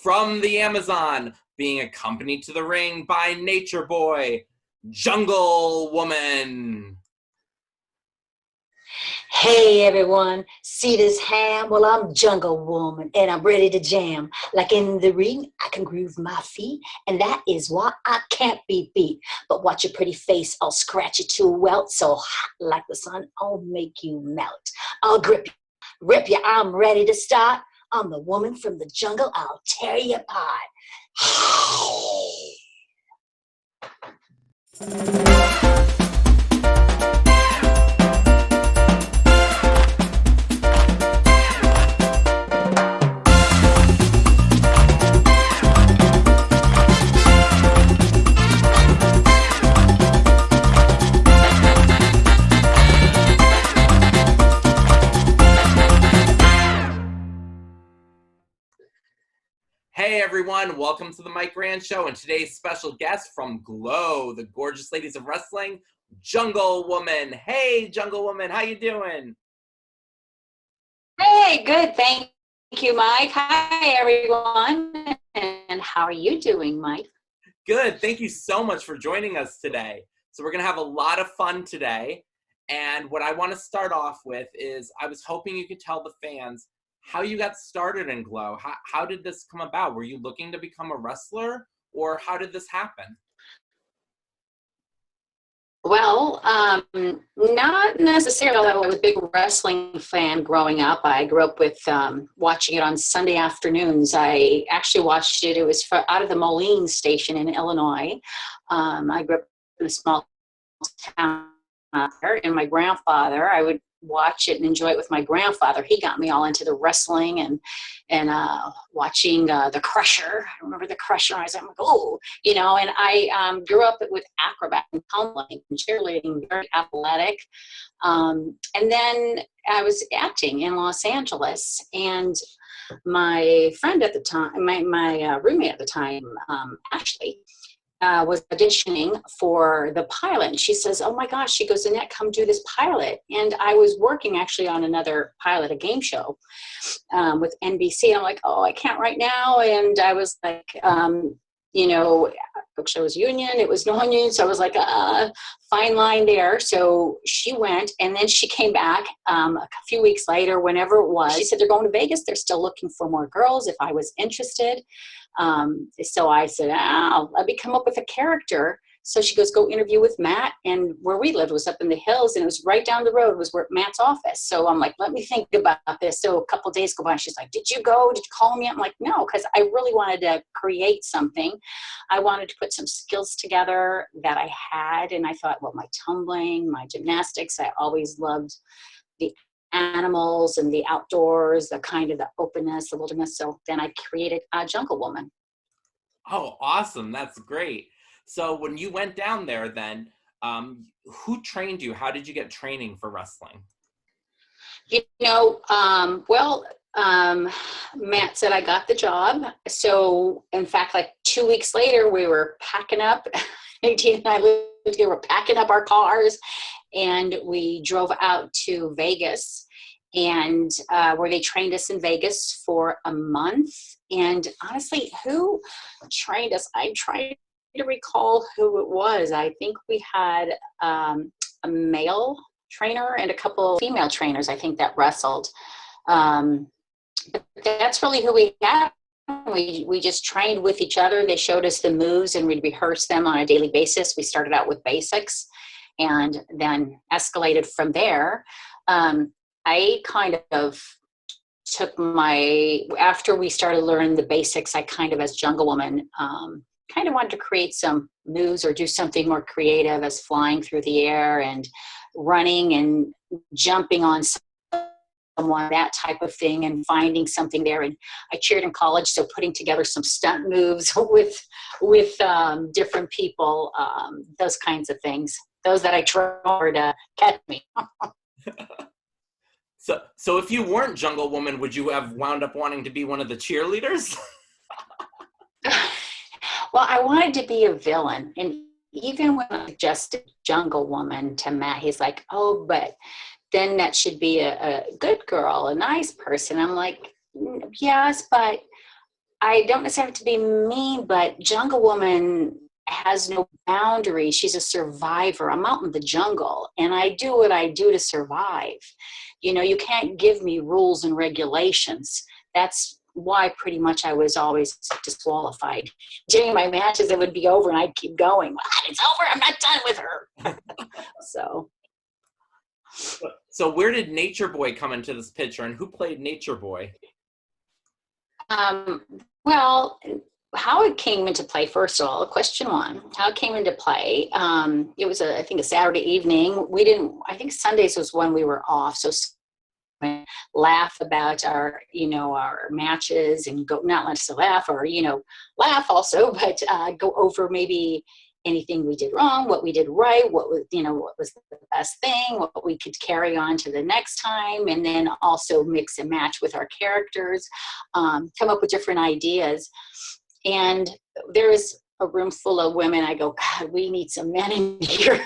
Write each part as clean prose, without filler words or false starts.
From the Amazon, being accompanied to the ring by Nature Boy, Jungle Woman. Hey everyone, see this ham? Well, I'm Jungle Woman and I'm ready to jam. Like in the ring, I can groove my feet, and that is why I can't be beat. But watch your pretty face, I'll scratch it to a welt, so hot like the sun, I'll make you melt. I'll rip you, I'm ready to start. I'm the woman from the jungle, I'll tear you apart. Hey everyone, welcome to the Mike Rand Show, and today's special guest from G.L.O.W, the gorgeous ladies of wrestling, Jungle Woman. Hey Jungle Woman, how you doing? Hey, good, thank you, Mike. Hi everyone, and how are you doing, Mike? Good, thank you so much for joining us today. So we're gonna have a lot of fun today, and what I want to start off with is I was hoping you could tell the fans how you got started in G.L.O.W. How did this come about? Were you looking to become a wrestler, or how did this happen? Well, not necessarily. Although I was a big wrestling fan growing up. I grew up with watching it on Sunday afternoons. I actually watched it. It was out of the Moline station in Illinois. I grew up in a small town there, and my grandfather, I would watch it and enjoy it with my grandfather. He got me all into the wrestling and watching the Crusher. I remember the Crusher. I was like, oh, you know, and I grew up with acrobat and tumbling and cheerleading, very athletic. And then I was acting in Los Angeles, and my friend at the time, my roommate at the time, Ashley, was auditioning for the pilot. And she says, oh my gosh, she goes, Annette, come do this pilot. And I was working actually on another pilot, a game show with NBC. I'm like, oh, I can't right now. And I was like, you know, actually I was union, it was non-union. So I was like, fine line there. So she went, and then she came back a few weeks later, whenever it was. She said, they're going to Vegas. They're still looking for more girls if I was interested. So I said, let me come up with a character. So she goes, go interview with Matt. And where we lived was up in the hills, and it was right down the road was where Matt's office. So I'm like, let me think about this. So a couple of days go by, and she's like, did you go? Did you call me? I'm like, no, because I really wanted to create something. I wanted to put some skills together that I had. And I thought, well, my tumbling, my gymnastics, I always loved the animals and the outdoors, the kind of the openness, the wilderness. So then I created a Jungle Woman. Oh, awesome. That's great. So when you went down there then, who trained you? How did you get training for wrestling? You know, Matt said I got the job. So in fact, like 2 weeks later, we were packing up. Tina and I lived here, we're packing up our cars, and we drove out to Vegas, and where they trained us in Vegas for a month. And honestly, who trained us? I'm trying to recall who it was. I think we had a male trainer and a couple female trainers, I think, that wrestled. But that's really who we had. We just trained with each other. They showed us the moves, and we'd rehearse them on a daily basis. We started out with basics and then escalated from there. I kind of took after we started learning the basics, I kind of, as Jungle Woman, kind of wanted to create some moves or do something more creative, as flying through the air and running and jumping on someone, that type of thing, and finding something there. And I cheered in college, so putting together some stunt moves with different people, those kinds of things, those that I tried to catch me. So if you weren't Jungle Woman, would you have wound up wanting to be one of the cheerleaders? Well, I wanted to be a villain. And even when I suggested Jungle Woman to Matt, he's like, oh, but then that should be a good girl, a nice person. I'm like, yes, but I don't necessarily have to be mean, but Jungle Woman has no boundaries. She's a survivor. I'm out in the jungle and I do what I do to survive. You know, you can't give me rules and regulations. That's why pretty much I was always disqualified. During my matches, it would be over and I'd keep going. It's over. I'm not done with her. So. So where did Nature Boy come into this picture, and who played Nature Boy? Well, how it came into play, first of all, question one, how it came into play. It was, I think, a Saturday evening. I think Sundays was when we were off. So laugh about our, our matches and go, not let's laugh or, laugh also, but go over maybe anything we did wrong, what we did right, what was the best thing, what we could carry on to the next time, and then also mix and match with our characters, come up with different ideas. And there was a room full of women. I go, God, we need some men in here.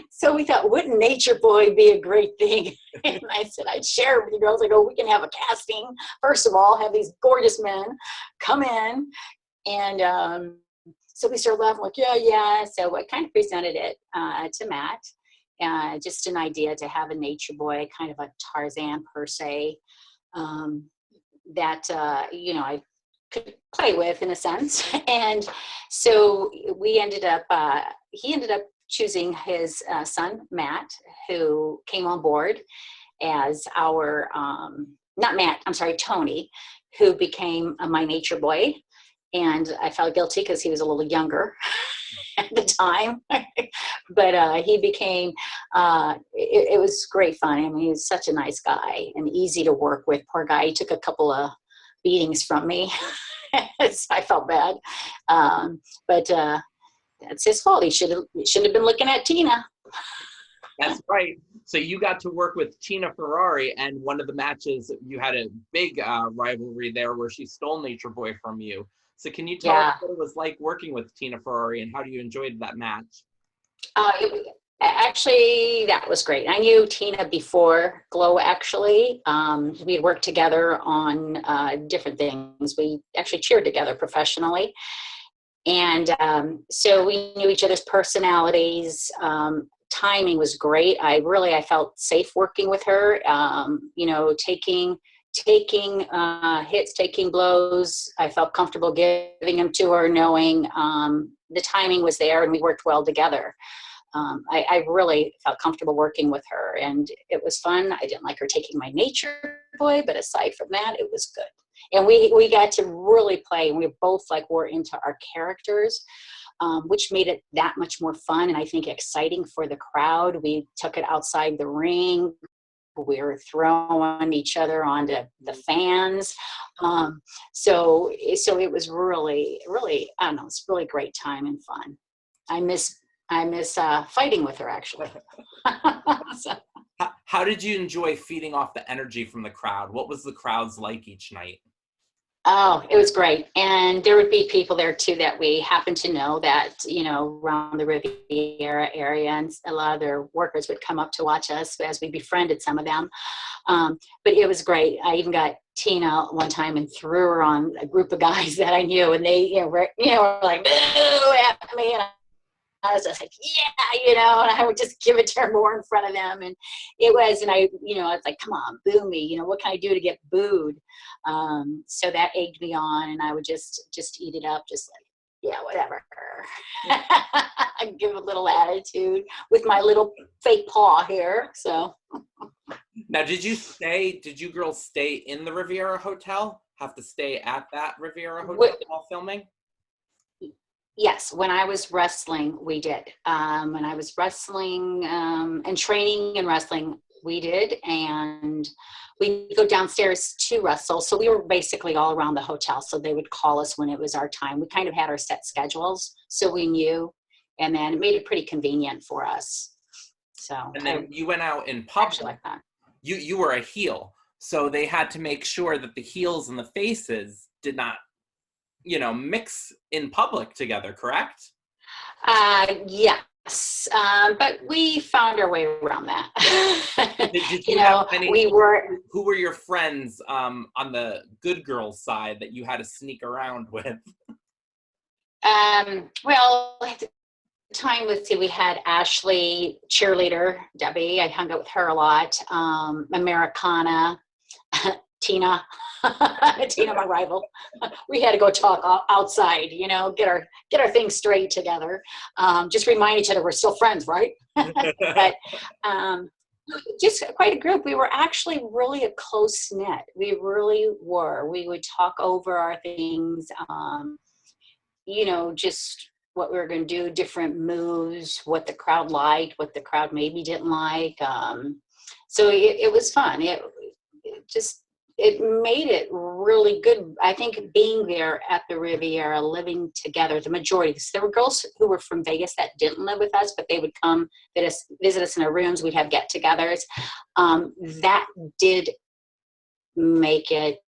So we thought, wouldn't Nature Boy be a great thing? And I said, I'd share it with the girls. I go, we can have a casting. First of all, have these gorgeous men come in. And so we started laughing, like, yeah. So I kind of presented it to Matt, just an idea to have a Nature Boy, kind of a Tarzan per se, that, I could play with in a sense. And so he ended up choosing his son, Matt, who came on board as our, not Matt, I'm sorry, Tony, who became my Nature Boy. And I felt guilty because he was a little younger at the time. But he became, it was great fun. I mean, he was such a nice guy and easy to work with. Poor guy, he took a couple of beatings from me. So I felt bad. But that's his fault. He shouldn't have been looking at Tina. That's right. So you got to work with Tina Ferrari, and one of the matches, you had a big rivalry there where she stole Nature Boy from you. So can you tell us what it was like working with Tina Ferrari and how you enjoyed that match? Actually, that was great. I knew Tina before G.L.O.W, actually. We had worked together on different things. We actually cheered together professionally. And so we knew each other's personalities. Timing was great. I felt safe working with her, taking hits, taking blows. I felt comfortable giving them to her, knowing the timing was there and we worked well together. I really felt comfortable working with her and it was fun. I didn't like her taking my Nature Boy, but aside from that, it was good. And we got to really play, and we both were into our characters, which made it that much more fun and I think exciting for the crowd. We took it outside the ring. We were throwing each other onto the fans. So it was really, really, I don't know, it's really great time and fun. I miss fighting with her, actually. So. How did you enjoy feeding off the energy from the crowd? What was the crowds like each night? Oh, it was great. And there would be people there too that we happened to know that, around the Riviera area, and a lot of their workers would come up to watch us as we befriended some of them. But it was great. I even got Tina one time and threw her on a group of guys that I knew, and they, were like, boo at me. And I was just like, yeah, and I would just give it to her more in front of them. And it was, and I was like, come on, boo me. What can I do to get booed? So that egged me on, and I would just eat it up, just like, yeah, whatever. I give a little attitude with my little fake paw here. So. Now, did you girls stay in the Riviera Hotel? Have to stay at that Riviera Hotel while filming? Yes, when I was wrestling, we did. When I was wrestling and training and wrestling, we did. And we go downstairs to wrestle. So we were basically all around the hotel. So they would call us when it was our time. We kind of had our set schedules, so we knew. And then it made it pretty convenient for us. So. And then you went out in public. Like that. You were a heel. So they had to make sure that the heels and the faces did not mix in public together, correct? Yeah. But we found our way around that. Did You you have know, any, we were, who were your friends on the good girls side that you had to sneak around with? well, at the time, let's see, we had Ashley, cheerleader, Debbie. I hung out with her a lot. Americana, Tina, Tina, my rival. We had to go talk outside, you know, get our things straight together. Just remind each other we're still friends, right? But um, just quite a group. We were actually really a close knit. We really were. We would talk over our things, you know, just what we were going to do, different moves, what the crowd liked, what the crowd maybe didn't like. So it was fun. It just, it made it really good. I think being there at the Riviera, living together, the majority, because there were girls who were from Vegas that didn't live with us, but they would come visit us in our rooms. We'd have get-togethers. That did make it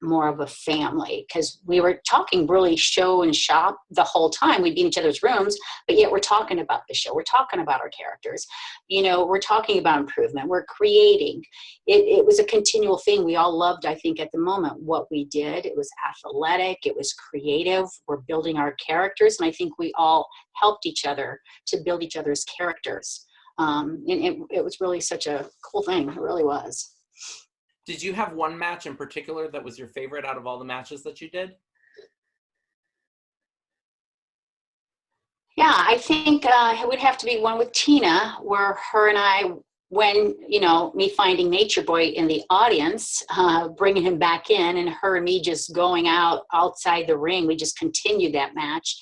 more of a family, because we were talking really show and shop the whole time. We'd be in each other's rooms, but yet we're talking about the show. We're talking about our characters. You know, we're talking about improvement. We're creating. It was a continual thing. We all loved, I think, at the moment, what we did. It was athletic. It was creative. We're building our characters. And I think we all helped each other to build each other's characters. And it was really such a cool thing. It really was. Did you have one match in particular that was your favorite out of all the matches that you did? Yeah, I think it would have to be one with Tina, where her and I, when, you know, me finding Nature Boy in the audience, bringing him back in, and her and me just going outside the ring. We just continued that match,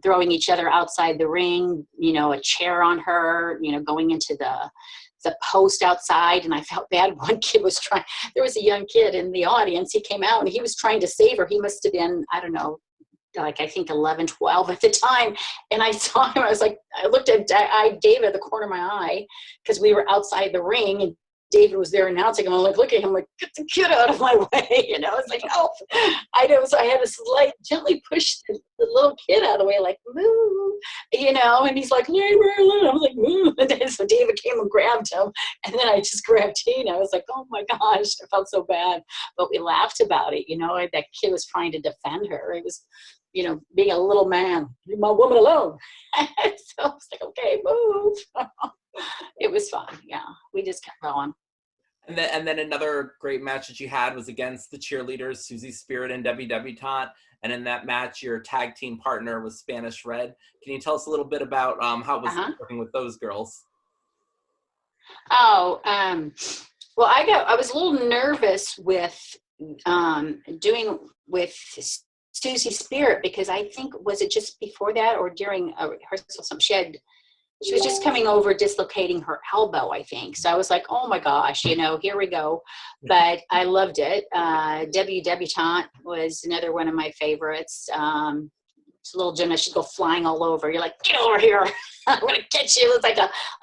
throwing each other outside the ring, you know, a chair on her, you know, going into the post outside. And I felt bad. One kid was there was a young kid in the audience. He came out and he was trying to save her. He must have been, I don't know, like I think 11, 12 at the time. And I saw him, I looked at David at the corner of my eye, because we were outside the ring and David was there announcing, and I'm like, look at him, like, get the kid out of my way, you know. It's like, help. I know, so I had to gently push the little kid out of the way, like, move, you know. And he's like, leave her alone. I was like, move. And then so David came and grabbed him, and then I just grabbed Tina. I was like, oh my gosh, I felt so bad, but we laughed about it, you know. That kid was trying to defend her. It was, you know, being a little man, leave my woman alone. So I was like, okay, move. It was fun. Yeah, we just kept going. And then another great match that you had was against the cheerleaders, Susie Spirit and Debbie Debutante. And in that match, your tag team partner was Spanish Red. Can you tell us a little bit about how it was working with those girls? Oh, well, I was a little nervous with doing with Susie Spirit, because I think, was it just before that or during a rehearsal? She was just coming over, dislocating her elbow, I think. So I was like, oh my gosh, you know, here we go. But I loved it. Debbie Debutante was another one of my favorites. It's a little gymnast, she'd go flying all over. You're like, get over here. I'm going to catch you. It's like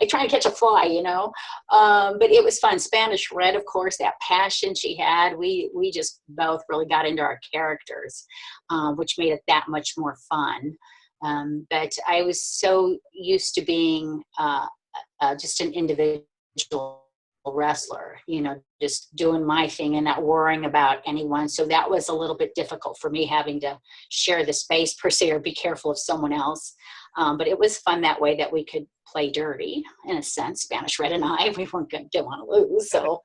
trying to catch a fly, you know. But it was fun. Spanish Red, of course, that passion she had. We just both really got into our characters, which made it that much more fun. But I was so used to being just an individual wrestler, you know, just doing my thing and not worrying about anyone. So that was a little bit difficult for me, having to share the space per se, or be careful of someone else. But it was fun that way, that we could play dirty, in a sense. Spanish Red and I, we didn't want to lose. So,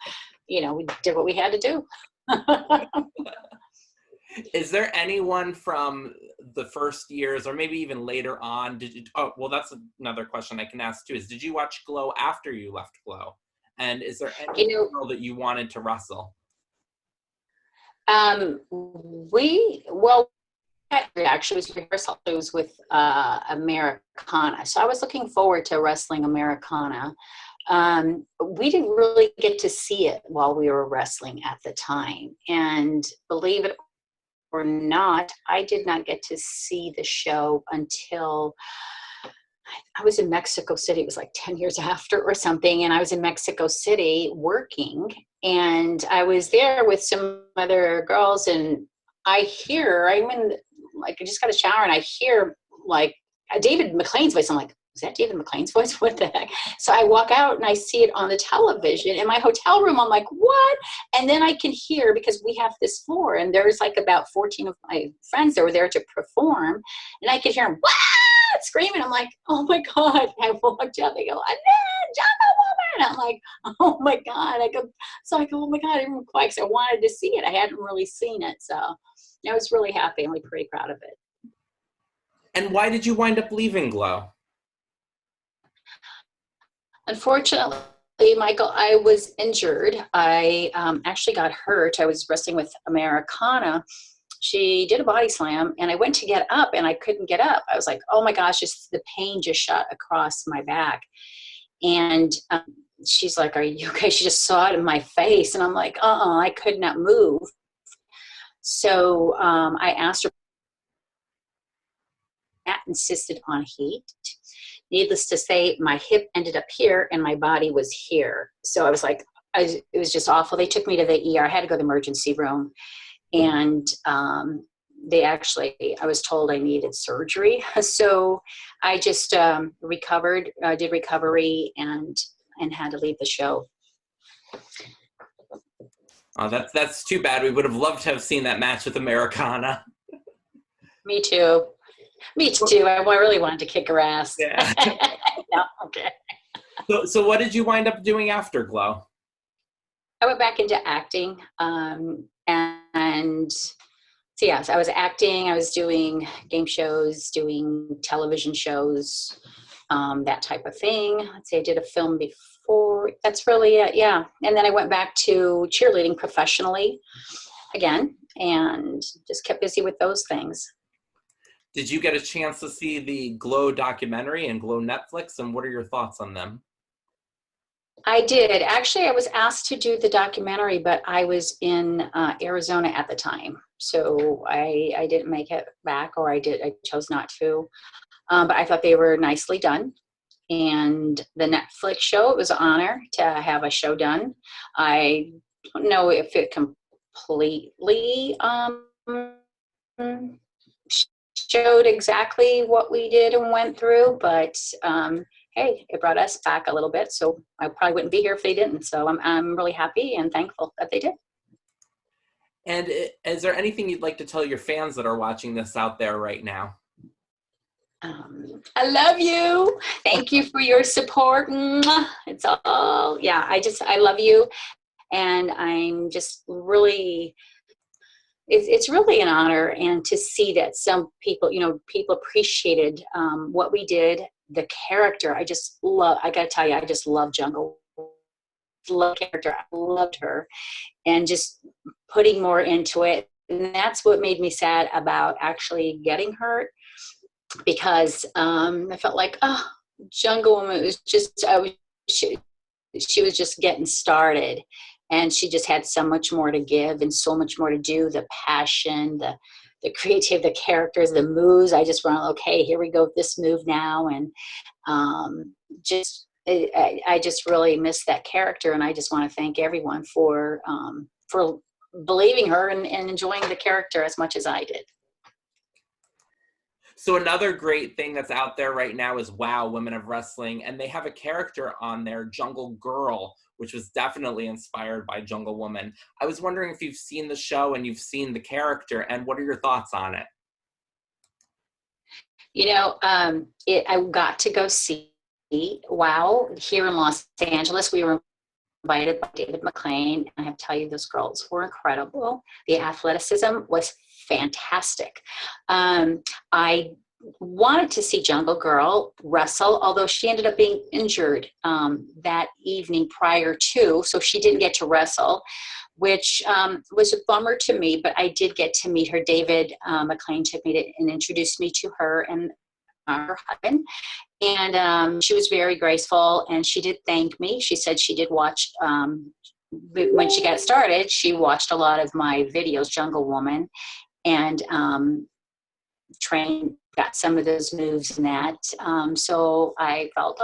you know, we did what we had to do. Is there anyone from the first years, or maybe even later on, well, that's another question I can ask too, is did you watch G.L.O.W after you left G.L.O.W? And is there any girl that you wanted to wrestle? Actually was rehearsal. It was with Americana. So I was looking forward to wrestling Americana. We didn't really get to see it while we were wrestling at the time. And believe it or not, I did not get to see the show until I was in Mexico City. It was like 10 years after or something. And I was in Mexico City working, and I was there with some other girls, and I just got a shower, and I hear like David McLean's voice. I'm like, is that David McLean's voice? What the heck? So I walk out and I see it on the television in my hotel room. I'm like, what? And then I can hear, because we have this floor and there's like about 14 of my friends that were there to perform. And I could hear them, what? Screaming. I'm like, oh my God. I walked out. They go, Annette, Jungle Woman. I'm like, oh my God. I go, oh my God. Everyone quiet, because I wanted to see it. I hadn't really seen it. So I was really happy and really pretty proud of it. And why did you wind up leaving G.L.O.W? Unfortunately, Michael, I was injured. I actually got hurt. I was wrestling with Americana. She did a body slam, and I went to get up, and I couldn't get up. I was like, oh my gosh, just the pain just shot across my back. And she's like, are you okay? She just saw it in my face, and I'm like, I could not move. So I asked her. Matt insisted on heat. Needless to say, my hip ended up here and my body was here. So I was like, it was just awful. They took me to the ER. I had to go to the emergency room. And I was told I needed surgery. So I just recovered, did recovery, and had to leave the show. Oh, that's too bad. We would have loved to have seen that match with Americana. Me too. Me too. I really wanted to kick her ass. Yeah. No, okay. So what did you wind up doing after G.L.O.W? I went back into acting, and so yes, I was acting. I was doing game shows, doing television shows, that type of thing. Let's see, I did a film before. That's really it, yeah. And then I went back to cheerleading professionally again, and just kept busy with those things. Did you get a chance to see the G.L.O.W documentary and G.L.O.W Netflix, and what are your thoughts on them? I did. Actually, I was asked to do the documentary, but I was in Arizona at the time. So I didn't make it back, or I chose not to. But I thought they were nicely done. And the Netflix show, it was an honor to have a show done. I don't know if it completely showed exactly what we did and went through, but hey, it brought us back a little bit, so I probably wouldn't be here if they didn't. So I'm really happy and thankful that they did. And is there anything you'd like to tell your fans that are watching this out there right now? I love you. Thank you for your support. It's all, yeah, I love you. And I'm just really, it's really an honor, and to see that some people, people appreciated what we did, the character. I gotta tell you, I just love Jungle. Love character. I loved her, and just putting more into it. And that's what made me sad about actually getting hurt, because I felt like, Jungle Woman was just, she was just getting started. And she just had so much more to give and so much more to do. The passion, the creativity, the characters, the moves. I just went, okay, here we go with this move now. And I just really miss that character. And I just want to thank everyone for believing her and enjoying the character as much as I did. So another great thing that's out there right now is WOW, Women of Wrestling, and they have a character on there, Jungle Girl, which was definitely inspired by Jungle Woman. I was wondering if you've seen the show and you've seen the character, and what are your thoughts on it? I got to go see WOW here in Los Angeles. We were invited by David McLean, and I have to tell you, those girls were incredible. The athleticism was fantastic. I wanted to see Jungle Girl wrestle, although she ended up being injured that evening prior to, so she didn't get to wrestle, which was a bummer to me, but I did get to meet her. David McLean took me and introduced me to her and her husband, and she was very graceful, and she did thank me. She said she did watch, when she got started, she watched a lot of my videos, Jungle Woman, and got some of those moves and that. So I felt,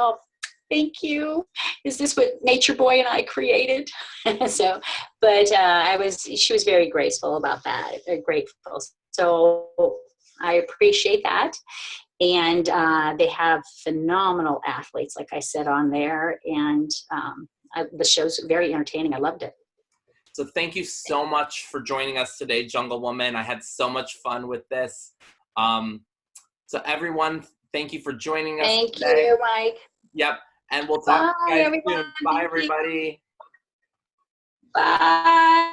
thank you. Is this what Nature Boy and I created? So, but she was very graceful about that, very grateful. So I appreciate that. And they have phenomenal athletes, like I said, on there. And the show's very entertaining. I loved it. So thank you so much for joining us today, Jungle Woman. I had so much fun with this. So everyone, thank you for joining us Thank today. you, Mike. Yep. And we'll talk to you guys soon. Bye, everybody. Bye.